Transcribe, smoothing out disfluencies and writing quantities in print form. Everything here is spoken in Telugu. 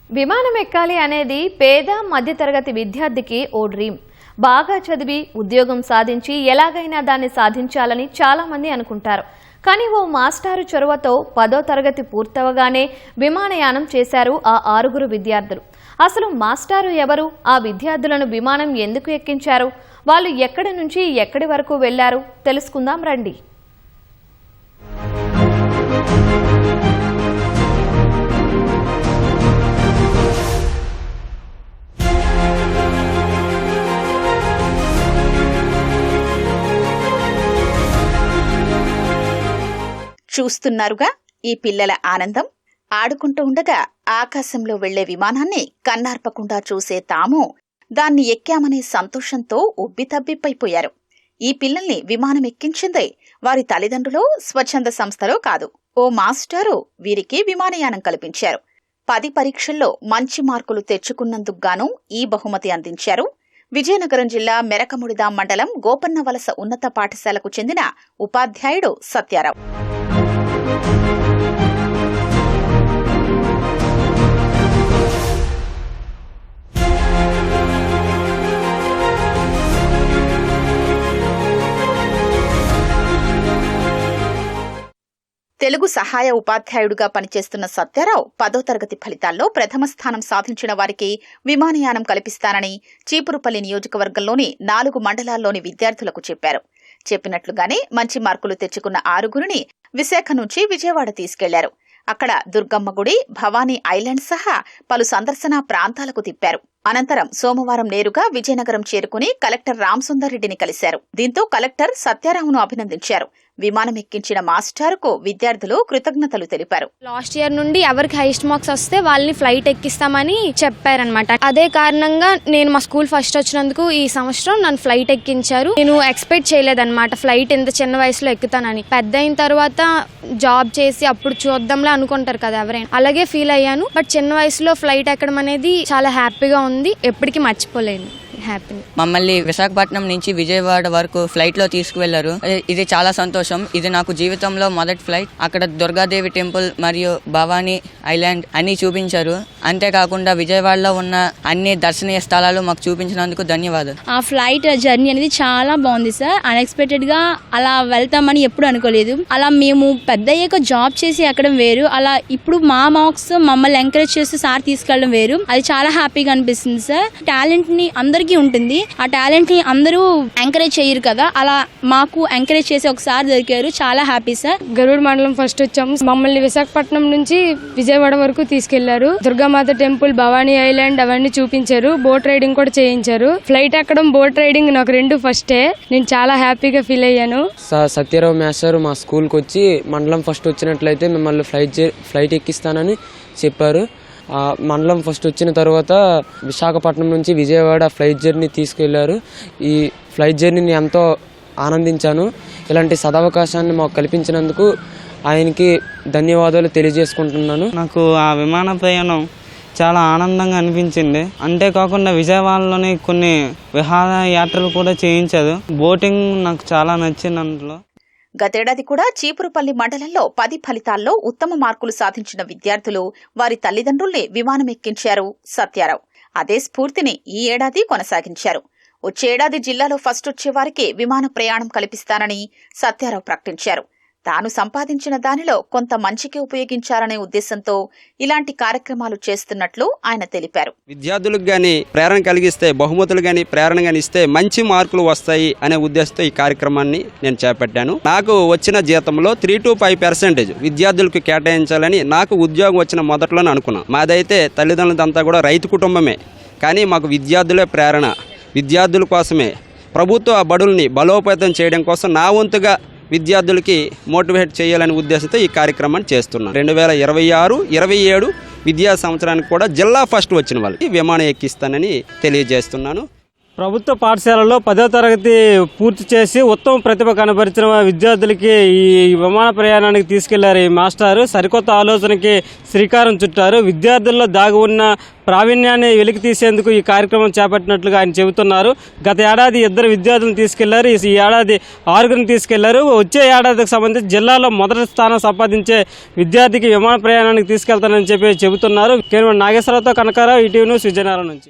విమానం ఎక్కాలి అనేది పేద మధ్యతరగతి విద్యార్థికి ఓ డ్రీమ్. బాగా చదివి ఉద్యోగం సాధించి ఎలాగైనా దాన్ని సాధించాలని చాలా మంది అనుకుంటారు. కానీ ఓ మాస్టారు చొరవతో 10వ తరగతి పూర్తవగానే విమానయానం చేశారు ఆ 6 విద్యార్థులు. అసలు మాస్టారు ఎవరు? ఆ విద్యార్థులను విమానం ఎందుకు ఎక్కించారు? వాళ్ళు ఎక్కడి నుంచి ఎక్కడి వరకు వెళ్లారు? తెలుసుకుందాం రండి. చూస్తున్నారుగా ఈ పిల్లల ఆనందం. ఆడుకుంటూ ఉండగా ఆకాశంలో వెళ్లే విమానాన్ని కన్నార్పకుండా చూసే తాము దాన్ని ఎక్కామనే సంతోషంతో ఉబ్బితబ్బిబ్బైపోయారు. ఈ పిల్లల్ని విమానం ఎక్కించిందే వారి తల్లిదండ్రులో స్వచ్ఛంద సంస్థలో కాదు, ఓ మాస్టారు వీరికి విమానయానం కల్పించారు. 10 పరీక్షల్లో మంచి మార్కులు తెచ్చుకున్నందుకు గాను ఈ బహుమతి అందించారు విజయనగరం జిల్లా మెరకముడిదాం మండలం గోపన్నవలస ఉన్నత పాఠశాలకు చెందిన ఉపాధ్యాయుడు సత్యారావు. తెలుగు సహాయ ఉపాధ్యాయుడిగా పనిచేస్తున్న సత్యారావు 10వ తరగతి ఫలితాల్లో ప్రథమ స్థానం సాధించిన వారికి విమానయానం కల్పిస్తానని చీపురుపల్లి నియోజకవర్గంలోని 4 మండలాల్లోని విద్యార్థులకు చెప్పారు. చెప్పినట్లుగానే మంచి మార్కులు తెచ్చుకున్న 6 విశాఖ నుంచి విజయవాడ తీసుకెళ్లారు. అక్కడ దుర్గమ్మ గుడి, భవానీ ఐలాండ్ సహా పలు సందర్శనా ప్రాంతాలకు తిప్పారు. అనంతరం సోమవారం నేరుగా విజయనగరం చేరుకుని కలెక్టర్ రామసుందర్ రెడ్డిని కలిశారు. దీంతో కలెక్టర్ సత్యారావును అభినందించారు. విమానం ఎక్కించిన మాస్టారుకు విద్యార్థులు కృతజ్ఞతలు తెలిపారు. లాస్ట్ ఇయర్ నుండి ఎవరికి హైయెస్ట్ మార్క్స్ వస్తే వాళ్ళని ఫ్లైట్ ఎక్కిస్తామని చెప్పారనమాట. అదే కారణంగా నేను మా స్కూల్ ఫస్ట్ వచ్చినందుకు ఈ సంవత్సరం నన్ను ఫ్లైట్ ఎక్కించారు. నేను ఎక్స్పెక్ట్ చేయలేదన్నమాట ఫ్లైట్ ఎంత చిన్న వయసులో ఎక్కుతానని. పెద్ద అయిన తర్వాత జాబ్ చేసి అప్పుడు చూద్దాంలా అనుకుంటారు కదా ఎవరైనా, అలాగే ఫీల్ అయ్యాను. బట్ చిన్న వయసులో ఫ్లైట్ ఎక్కడం అనేది చాలా హ్యాపీగా ఉంది, ఎప్పటికీ మర్చిపోలేను. మమ్మల్ని విశాఖపట్నం నుంచి విజయవాడ వరకు ఫ్లైట్ లో తీసుకువెళ్లారు. ఇది చాలా సంతోషం. ఇది నాకు జీవితంలో మొదటి ఫ్లైట్. అక్కడ దుర్గాదేవి టెంపుల్ మరియు భవానీ ఐలాండ్ అన్ని చూపించారు. అంతేకాకుండా విజయవాడలో ఉన్న అన్ని దర్శనీయ స్థలాలు మాకు చూపించినందుకు ధన్యవాదాలు. ఆ ఫ్లైట్ జర్నీ అనేది చాలా బాగుంది సార్. అన్ఎక్స్పెక్టెడ్ గా అలా వెళ్తామని ఎప్పుడు అనుకోలేదు. అలా మేము పెద్ద అయ్యాక జాబ్ చేసి ఎక్కడం వేరు, అలా ఇప్పుడు మా మార్క్స్ మమ్మల్ని ఎంకరేజ్ చేస్తూ సార్ తీసుకెళ్ళడం వేరు. అది చాలా హ్యాపీగా అనిపిస్తుంది సార్. టాలెంట్ ని అందరికీ ఉంటుంది, ఆ టాలెంట్ ని అందరూ ఎంకరేజ్ చేయరు కదా, అలా మాకు ఎంకరేజ్ చేసి ఒకసారి దొరికారు. చాలా హ్యాపీ సార్. గరుడ్ మండలం ఫస్ట్ వచ్చాము. మమ్మల్ని విశాఖపట్నం నుంచి విజయవాడ వరకు తీసుకెళ్లారు. దుర్గామాత టెంపుల్, భవానీ ఐలాండ్ అవన్నీ చూపించారు. బోట్ రైడింగ్ కూడా చేయించారు. ఫ్లైట్ ఎక్కడం, బోట్ రైడింగ్ నాకు 2 ఫస్టే. నేను చాలా హ్యాపీగా ఫీల్ అయ్యాను. సత్యారావు మాస్టర్ మా స్కూల్కి వచ్చి మండలం ఫస్ట్ వచ్చినట్లయితే మిమ్మల్ని ఫ్లైట్ ఎక్కిస్తానని చెప్పారు. మండలం ఫస్ట్ వచ్చిన తర్వాత విశాఖపట్నం నుంచి విజయవాడ ఫ్లైట్ జర్నీ తీసుకెళ్లారు. ఈ ఫ్లైట్ జర్నీని ఎంతో ఆనందించాను. ఇలాంటి సదవకాశాన్ని మాకు కల్పించినందుకు ఆయనకి ధన్యవాదాలు తెలియజేసుకుంటున్నాను. నాకు ఆ విమాన ప్రయాణం చాలా ఆనందంగా అనిపించింది. అంతేకాకుండా విజయవాడలోని కొన్ని విహార యాత్రలు కూడా చేయించారు. బోటింగ్ నాకు చాలా నచ్చింది. అందులో గతేడాది కూడా చీపురుపల్లి మండలంలో 10 ఫలితాల్లో ఉత్తమ మార్కులు సాధించిన విద్యార్థులు వారి తల్లిదండ్రుల్ని విమానం ఎక్కించారు సత్యారావు. అదే స్ఫూర్తిని ఈ ఏడాది కొనసాగించారు. వచ్చే ఏడాది జిల్లాలో ఫస్ట్ వచ్చే వారికి విమాన ప్రయాణం కల్పిస్తానని సత్యారావు ప్రకటించారు. తాను సంపాదించిన దానిలో కొంత మంచికి ఉపయోగించాలనే ఉద్దేశంతో ఇలాంటి కార్యక్రమాలు చేస్తున్నట్లు ఆయన తెలిపారు. విద్యార్థులకు గాని ప్రేరణ కలిగిస్తే, బహుమతులు గాని ప్రేరణ గాని ఇస్తే మంచి మార్కులు వస్తాయి అనే ఉద్దేశంతో ఈ కార్యక్రమాన్ని నేను చేపట్టాను. నాకు వచ్చిన జీతంలో 3 to 5% విద్యార్థులకు కేటాయించాలని నాకు ఉద్యోగం వచ్చిన మొదట్లోనే అనుకున్నాను. మాదైతే తల్లిదండ్రులంతా కూడా రైతు కుటుంబమే, కానీ మాకు విద్యార్థులే ప్రేరణ. విద్యార్థుల కోసమే ప్రభుత్వ బడుల్ని బలోపేతం చేయడం కోసం నా వంతుగా విద్యార్థులకి మోటివేట్ చేయాలనే ఉద్దేశంతో ఈ కార్యక్రమాన్ని చేస్తున్నాం. 2026-27 విద్యా సంవత్సరానికి కూడా జిల్లా ఫస్ట్ వచ్చిన వాళ్ళకి విమానం ఎక్కిస్తానని తెలియజేస్తున్నాను. ప్రభుత్వ పాఠశాలలో 10వ తరగతి పూర్తి చేసి ఉత్తమ ప్రతిభ కనబరిచిన విద్యార్థులకి ఈ విమాన ప్రయాణానికి తీసుకెళ్లారు ఈ మాస్టారు. సరికొత్త ఆలోచనకి శ్రీకారం చుట్టారు. విద్యార్థుల్లో దాగి ఉన్న ప్రావీణ్యాన్ని వెలికి తీసేందుకు ఈ కార్యక్రమం చేపట్టినట్లుగా ఆయన చెబుతున్నారు. గత ఏడాది 2 విద్యార్థులను తీసుకెళ్లారు. ఈ ఏడాది 6 తీసుకెళ్లారు. వచ్చే ఏడాదికి సంబంధించి జిల్లాలో మొదటి స్థానం సంపాదించే విద్యార్థికి విమాన ప్రయాణానికి తీసుకెళ్తానని చెబుతున్నారు. కేవలం నాగేశ్వరరావుతో కనకారావు, ఈటీవీ న్యూస్, విజయనగరం నుంచి.